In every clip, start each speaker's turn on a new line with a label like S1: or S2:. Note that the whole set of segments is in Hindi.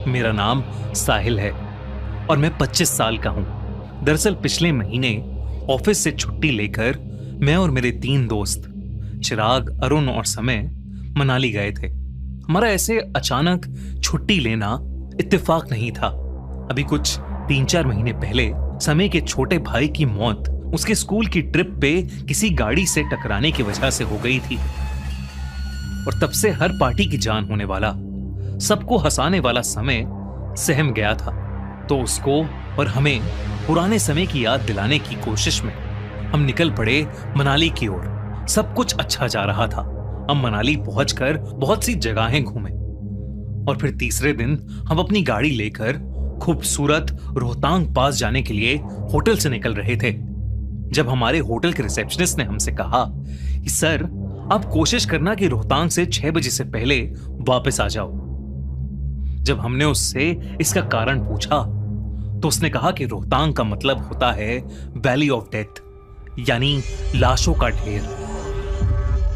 S1: मेरा नाम साहिल है और मैं 25 साल का हूं। दरअसल पिछले महीने ऑफिस से छुट्टी लेकर मैं और मेरे 3 दोस्त चिराग, अरुण और समय मनाली गए थे। हमारा ऐसे अचानक छुट्टी लेना इत्तेफाक नहीं था। अभी कुछ 3-4 महीने पहले समय के छोटे भाई की मौत उसके स्कूल की ट्रिप पे किसी गाड़ी से टकराने की वजह से हो गई थी और तब से हर पार्टी की जान होने वाला, सबको हंसाने वाला समय सहम गया था। तो उसको और हमें पुराने समय की याद दिलाने की कोशिश में हम निकल पड़े मनाली की ओर। सब कुछ अच्छा जा रहा था। हम मनाली पहुंचकर बहुत सी जगहें घूमे और फिर तीसरे दिन हम अपनी गाड़ी लेकर खूबसूरत रोहतांग पास जाने के लिए होटल से निकल रहे थे, जब हमारे होटल के रिसेप्शनिस्ट ने हमसे कहा कि सर, आप कोशिश करना कि रोहतांग से 6 बजे से पहले वापस आ जाओ। जब हमने उससे इसका कारण पूछा तो उसने कहा कि रोहतांग का मतलब होता है वैली ऑफ डेथ, यानी लाशों का ढेर।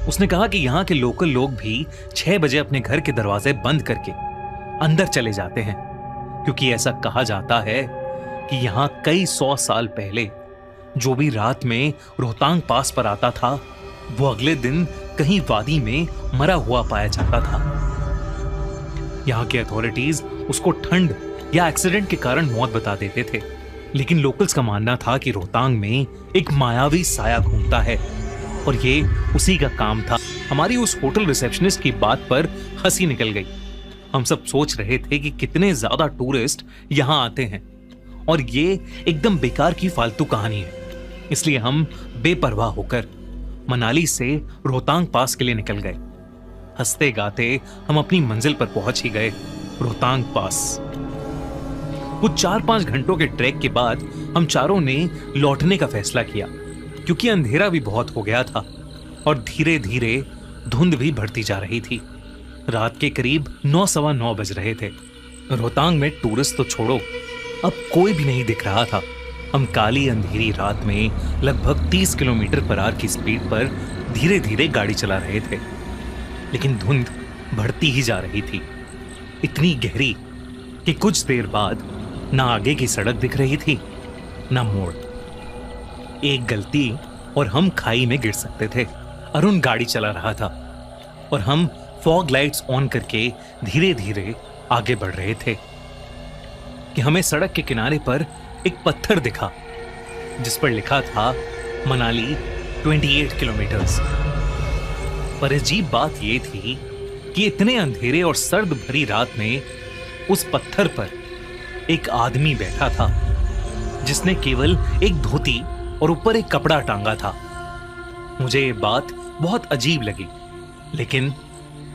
S1: उसने कहा कि यहाँ के लोकल लोग भी 6 बजे अपने घर के दरवाजे बंद करके अंदर चले जाते हैं, क्योंकि ऐसा कहा जाता है कि यहाँ कई 100 साल पहले जो भी रात में रोहतांग पास पर आता था, वो अगले दिन कहीं वादी में मरा हुआ पाया जाता था। यहाँ के अथॉरिटीज उसको ठंड या एक्सीडेंट के कारण मौत बता देते थे, लेकिन लोकल्स का मानना था कि रोहतांग में एक मायावी साया घूमता है और ये उसी का काम था। हमारी उस होटल रिसेप्शनिस्ट की बात पर हंसी निकल गई। हम सब सोच रहे थे कि कितने ज्यादा टूरिस्ट यहाँ आते हैं और ये एकदम बेकार की फालतू कहानी है। इसलिए हम बेपरवाह होकर मनाली से रोहतांग पास के लिए निकल गए। हंसते गाते हम अपनी मंजिल पर पहुंच ही गए, रोहतांग पास। कुछ 4-5 घंटों के ट्रैक के बाद हम चारों ने लौटने का फैसला किया, क्योंकि अंधेरा भी बहुत हो गया था और धीरे धीरे धुंध भी बढ़ती जा रही थी। रात के करीब 9-9:15 बज रहे थे। रोहतांग में टूरिस्ट तो छोड़ो, अब कोई भी नहीं दिख रहा था। हम काली अंधेरी रात में लगभग 30 किलोमीटर/आवर की स्पीड पर धीरे धीरे गाड़ी चला रहे थे, लेकिन धुंध बढ़ती ही जा रही थी, इतनी गहरी कि कुछ देर बाद ना आगे की सड़क दिख रही थी ना मोड़। एक गलती और हम खाई में गिर सकते थे। अरुण गाड़ी चला रहा था और हम फॉग लाइट्स ऑन करके धीरे धीरे आगे बढ़ रहे थे कि हमें सड़क के किनारे पर एक पत्थर दिखा, जिस पर लिखा था मनाली 28 किलोमीटर्स। पर अजीब बात यह थी कि इतने अंधेरे और सर्द भरी रात में उस पत्थर पर एक आदमी बैठा था, जिसने केवल एक धोती और ऊपर एक कपड़ा टांगा था। मुझे ये बात बहुत अजीब लगी, लेकिन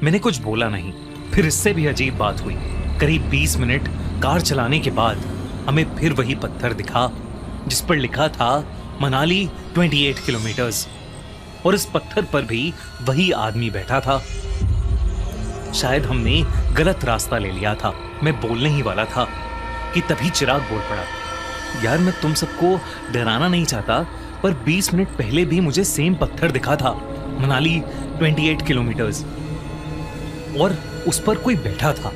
S1: मैंने कुछ बोला नहीं। फिर इससे भी अजीब बात हुई। करीब 20 मिनट कार चलाने के बाद हमें फिर वही पत्थर दिखा, जिस पर लिखा था मनाली 28 किलोमीटर्स, और इस पत्थर पर भी वही आदमी बैठा था। शायद हमने गलत रास्ता ले लिया था। मैं बोलने ही वाला था कि तभी चिराग बोल पड़ा, यार मैं तुम सबको डराना नहीं चाहता, पर 20 मिनट पहले भी मुझे सेम पत्थर दिखा था, मनाली 28 किलोमीटर्स, और उस पर कोई बैठा था,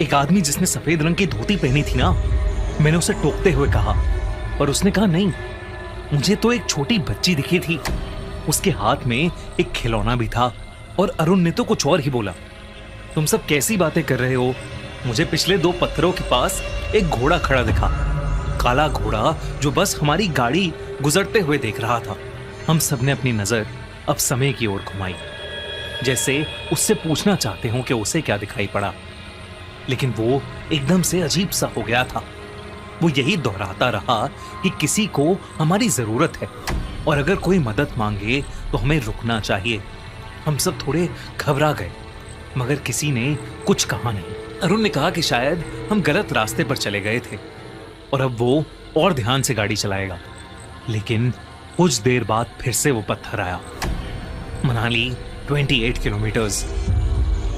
S1: एक आदमी जिसने सफेद रंग की धोती पहनी थी ना। मैंने उसे टोकते हुए कहा, पर उसने कहा नहीं, मुझे तो एक छोटी बच्ची दिखी थी, उसके हाथ में एक खिलौना भी था। और अरुण ने तो कुछ और ही बोला, तुम सब कैसी बातें कर रहे हो, मुझे पिछले 2 पत्थरों के पास एक घोड़ा खड़ा दिखा, काला घोड़ा जो बस हमारी गाड़ी गुजरते हुए देख रहा था। हम सब ने अपनी नजर अब समय की ओर घुमाई, जैसे उससे पूछना चाहते हो कि उसे क्या दिखाई पड़ा, लेकिन वो एकदम से अजीब सा हो गया था। वो यही दोहराता रहा कि किसी को हमारी जरूरत है और अगर कोई मदद मांगे तो हमें रुकना चाहिए। हम सब थोड़े घबरा गए, मगर किसी ने कुछ कहा नहीं। अरुण ने कहा कि शायद हम गलत रास्ते पर चले गए थे और अब वो और ध्यान से गाड़ी चलाएगा। लेकिन कुछ देर बाद फिर से वो पत्थर आया, मनाली 28 किलोमीटर्स।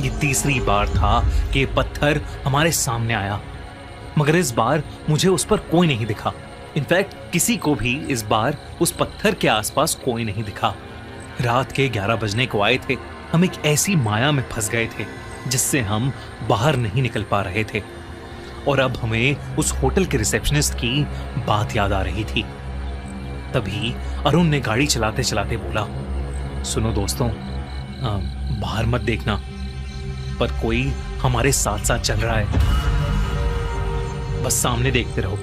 S1: ये तीसरी बार था कि ये पत्थर हमारे सामने आया, मगर इस बार मुझे उस पर कोई नहीं दिखा। इनफैक्ट किसी को भी इस बार उस पत्थर के आसपास कोई नहीं दिखा। रात के 11 बजने को आए थे। हम एक ऐसी माया में फंस गए थे जिससे हम बाहर नहीं निकल पा रहे थे। और अब हमें उस होटल के रिसेप्शनिस्ट की बात याद आ रही थी। तभी अरुण ने गाड़ी चलाते चलाते बोला, सुनो दोस्तों, बाहर मत देखना, पर कोई हमारे साथ साथ चल रहा है, बस सामने देखते रहो।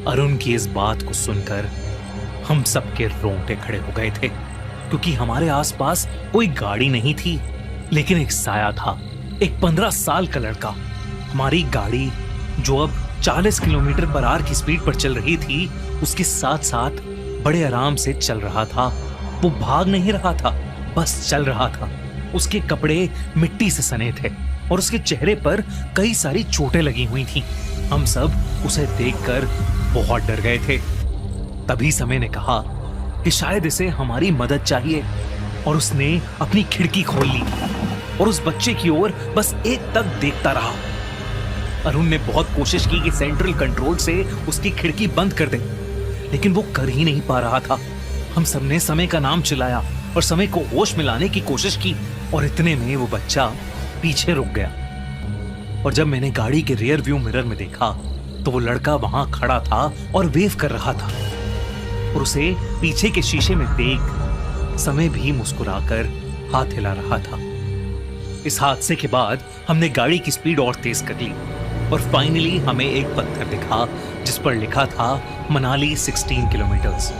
S1: अरुण की इस बात को सुनकर हम सबके रोंगटे खड़े हो गए थे, क्योंकि हमारे आसपास कोई गाड़ी नहीं थी, लेकिन एक साया था, एक 15 साल का लड़का। हमारी गाड़ी जो अब 40 किलोमीटर पर आवर की स्पीड पर चल रही थी, उसके साथ साथ बड़े आराम से चल रहा था। वो भाग नहीं रहा था, बस चल रहा था। उसके कपड़े मिट्टी से सने थे और उसके चेहरे पर कई सारी चोटें लगी हुई थीं। हम सब उसे देखकर बहुत डर गए थे। तभी समय ने कहा कि शायद इसे हमारी मदद चाहिए, और उसने अपनी खिड़की खोल ली और उस बच्चे की ओर बस एक तक देखता रहा। अरुण ने बहुत कोशिश की कि सेंट्रल कंट्रोल से उसकी खिड़की बंद कर दे, लेकिन वो कर ही नहीं पा रहा था। हम सबने समय का नाम चिल्लाया और समय को होश में लाने की कोशिश की, और इतने में वो बच्चा पीछे रुक गया। और जब मैंने गाड़ी के रियर व्यू मिरर में देखा तो वो लड़का वहां खड़ा था और वेव कर रहा था, और उसे पीछे के शीशे में देख समय भी मुस्कुराकर हाथ हिला रहा था। इस हादसे के बाद हमने गाड़ी की स्पीड और तेज कर ली, और फाइनली हमें एक पत्थर दिखा जिस पर लिखा था मनाली 16 किलोमीटर्स।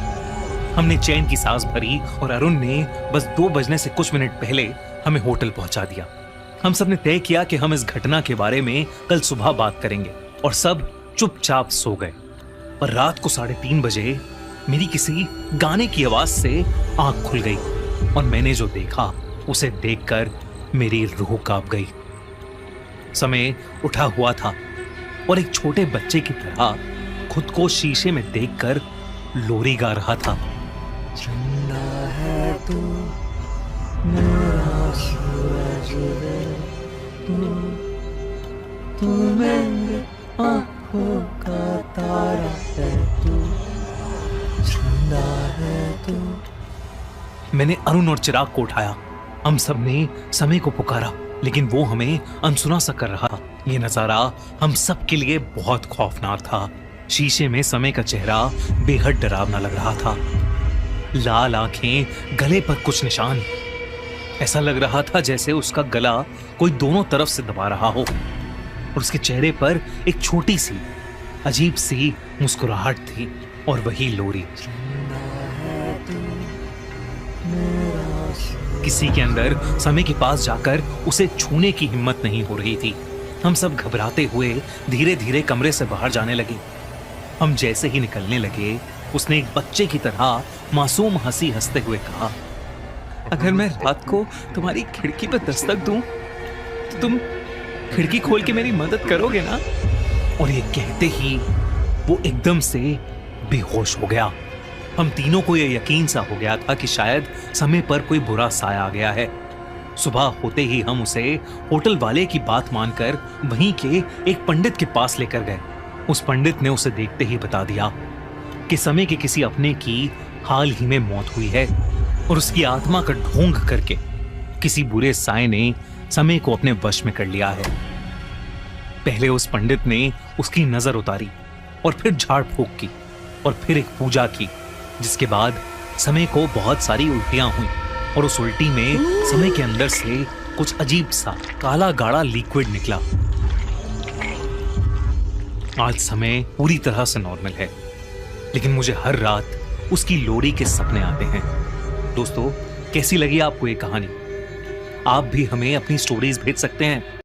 S1: हमने चैन की सांस भरी और अरुण ने बस 2 बजने से कुछ मिनट पहले हमें होटल पहुंचा दिया। हम सब ने तय किया कि हम इस घटना के बारे में कल सुबह बात करेंगे, और सब चुपचाप सो गए। पर रात को 3:30 बजे मेरी किसी गाने की आवाज से आंख खुल गई, और मैंने जो देखा उसे देखकर मेरी रूह कांप गई। समय उठा हुआ था और एक छोटे बच्चे की तरह खुद को शीशे में देखकर लोरी गा रहा था।
S2: जिंदा है तू, मेरा सूरज रे, तू मेरी आँखों का तारा है, तू जिंदा है तू।
S1: मैंने अरुण और चिराग को उठाया। हम सब ने समय को पुकारा, लेकिन वो हमें अनसुना सा कर रहा था। ये नजारा हम सब के लिए बहुत खौफनाक था। शीशे में समय का चेहरा बेहद डरावना लग रहा था। लाल आंखें, गले पर कुछ निशान। ऐसा लग रहा था जैसे उसका गला कोई दोनों तरफ से दबा रहा हो, और उसके चेहरे पर एक छोटी सी अजीब सी मुस्कुराहट थी, और वही लोरी। किसी के अंदर समय के पास जाकर उसे छूने की हिम्मत नहीं हो रही थी। हम सब घबराते हुए धीरे धीरे कमरे से बाहर जाने लगे। हम जैसे ही निकलने लगे, उसने एक बच्चे की तरह मासूम हंसी हंसते हुए कहा, अगर मैं रात को तुम्हारी खिड़की पर दस्तक दूं तो तुम खिड़की खोल के मेरी मदद करोगे ना? और ये कहते ही वो एकदम से बेहोश हो गया। हम तीनों को यह यकीन सा हो गया था कि शायद समय पर कोई बुरा साया आ गया है। सुबह होते ही हम उसे होटल वाले की बात मानकर वहीं के एक पंडित के पास लेकर गए। उस पंडित ने उसे देखते ही बता दिया कि समय के किसी अपने की हाल ही में मौत हुई है, और उसकी आत्मा का ढोंग करके किसी बुरे साए ने समय को अपने वश में कर लिया है। पहले उस पंडित ने उसकी नजर उतारी, और फिर झाड़ फूक की, और फिर एक पूजा की, जिसके बाद समय को बहुत सारी उल्टियां हुई, और उस उल्टी में समय के अंदर से कुछ अजीब सा काला गाढ़ा लिक्विड निकला। आज समय पूरी तरह से नॉर्मल है, लेकिन मुझे हर रात उसकी लोरी के सपने आते हैं। दोस्तों, कैसी लगी आपको ये कहानी? आप भी हमें अपनी स्टोरीज भेज सकते हैं।